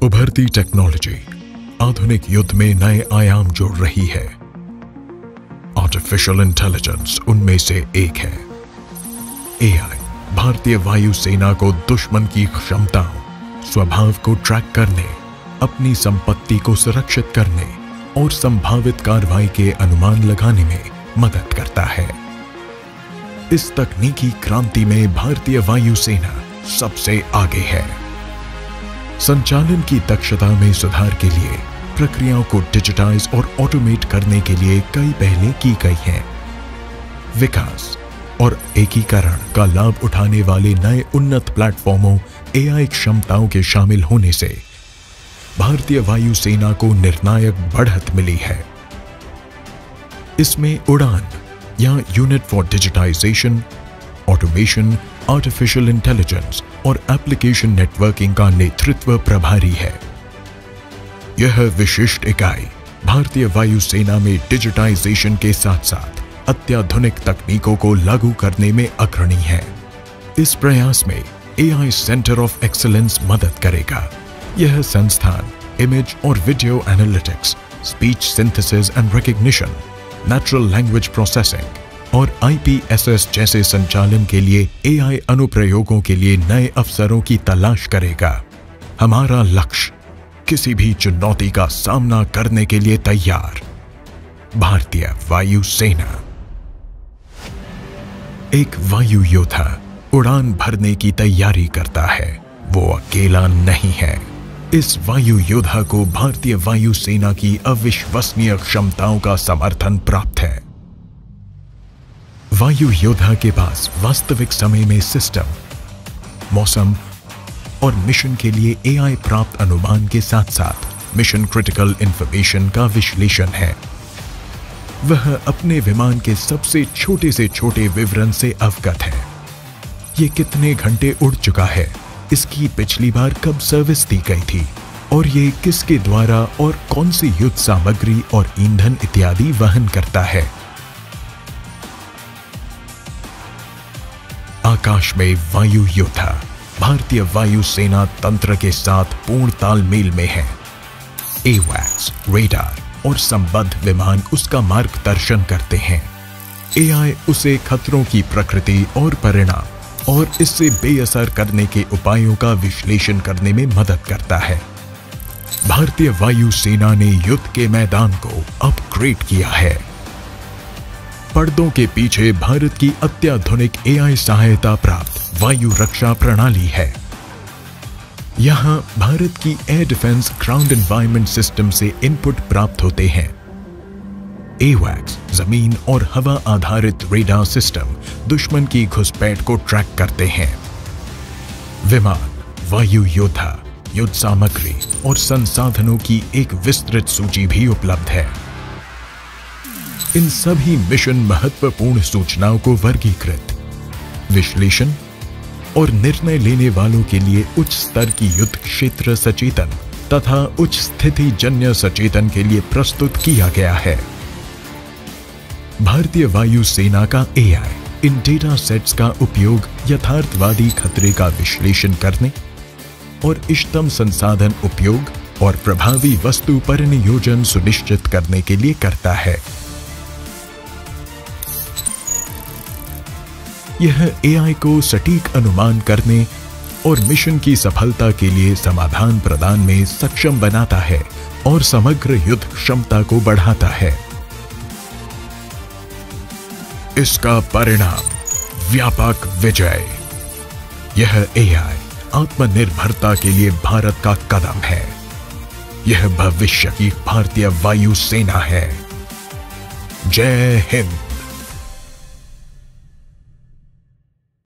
उभरती टेक्नोलॉजी आधुनिक युद्ध में नए आयाम जोड़ रही है। आर्टिफिशियल इंटेलिजेंस उनमें से एक है। एआई भारतीय वायुसेना को दुश्मन की क्षमताओं, स्वभाव को ट्रैक करने, अपनी संपत्ति को सुरक्षित करने और संभावित कार्रवाई के अनुमान लगाने में मदद करता है। इस तकनीकी क्रांति में भारतीय वायुसेना सबसे आगे है। संचालन की दक्षता में सुधार के लिए प्रक्रियाओं को डिजिटाइज और ऑटोमेट करने के लिए कई पहलें की गई हैं। विकास और एकीकरण का लाभ उठाने वाले नए उन्नत प्लेटफॉर्मों, एआई क्षमताओं के शामिल होने से भारतीय वायुसेना को निर्णायक बढ़त मिली है। इसमें उड़ान या unit for digitization, automation, artificial intelligence और एप्लीकेशन नेटवर्किंग का नेतृत्व प्रभारी है। यह विशिष्ट इकाई भारतीय वायुसेना में डिजिटाइजेशन के साथ साथ अत्याधुनिक तकनीकों को लागू करने में अग्रणी है। इस प्रयास में एआई सेंटर ऑफ एक्सीलेंस मदद करेगा। यह संस्थान इमेज और video analytics, speech synthesis and recognition, natural language processing और आईपीएसएस जैसे संचालन के लिए एआई अनुप्रयोगों के लिए नए अवसरों की तलाश करेगा। हमारा लक्ष्य किसी भी चुनौती का सामना करने के लिए तैयार भारतीय वायुसेना। एक वायु योद्धा उड़ान भरने की तैयारी करता है, वो अकेला नहीं है। इस वायु योद्धा को भारतीय वायुसेना की अविश्वसनीय क्षमताओं का समर्थन प्राप्त है। वायु योद्धा के पास वास्तविक समय में सिस्टम, मौसम और मिशन के लिए एआई प्राप्त अनुमान के साथ साथ मिशन क्रिटिकल इंफॉर्मेशन का विश्लेषण है। वह अपने विमान के सबसे छोटे से छोटे विवरण से अवगत है। ये कितने घंटे उड़ चुका है, इसकी पिछली बार कब सर्विस दी गई थी और ये किसके द्वारा और कौन सी युद्ध सामग्री और ईंधन इत्यादि वहन करता है। आकाश में वायु योद्धा भारतीय वायुसेना तंत्र के साथ पूर्ण तालमेल में है। एवैक्स, रेडार और संबद्ध विमान उसका मार्गदर्शन करते हैं। एआई उसे खतरों की प्रकृति और परिणाम और इससे बेअसर करने के उपायों का विश्लेषण करने में मदद करता है। भारतीय वायुसेना ने युद्ध के मैदान को अपग्रेड किया है। पर्दों के पीछे भारत की अत्याधुनिक एआई सहायता प्राप्त वायु रक्षा प्रणाली है। यहां भारत की air defence ground environment system से इनपुट प्राप्त होते हैं। एवैक्स जमीन और हवा आधारित रेडार सिस्टम दुश्मन की घुसपैठ को ट्रैक करते हैं। विमान, वायु योद्धा, युद्ध सामग्री और संसाधनों की एक विस्तृत सूची भी उपलब्ध है। इन सभी मिशन महत्वपूर्ण सूचनाओं को वर्गीकृत, विश्लेषण और निर्णय लेने वालों के लिए उच्च स्तर की युद्ध क्षेत्र सचेतन तथा उच्च स्थिति जन्य सचेतन के लिए प्रस्तुत किया गया है। भारतीय वायुसेना का एआई इन डेटा सेट्स का उपयोग यथार्थवादी खतरे का विश्लेषण करने और इष्टतम संसाधन उपयोग और प्रभावी वस्तु परिनियोजन सुनिश्चित करने के लिए करता है। यह एआई को सटीक अनुमान करने और मिशन की सफलता के लिए समाधान प्रदान में सक्षम बनाता है और समग्र युद्ध क्षमता को बढ़ाता है। इसका परिणाम व्यापक विजय। यह एआई आत्मनिर्भरता के लिए भारत का कदम है। यह भविष्य की भारतीय वायुसेना है। जय हिंद।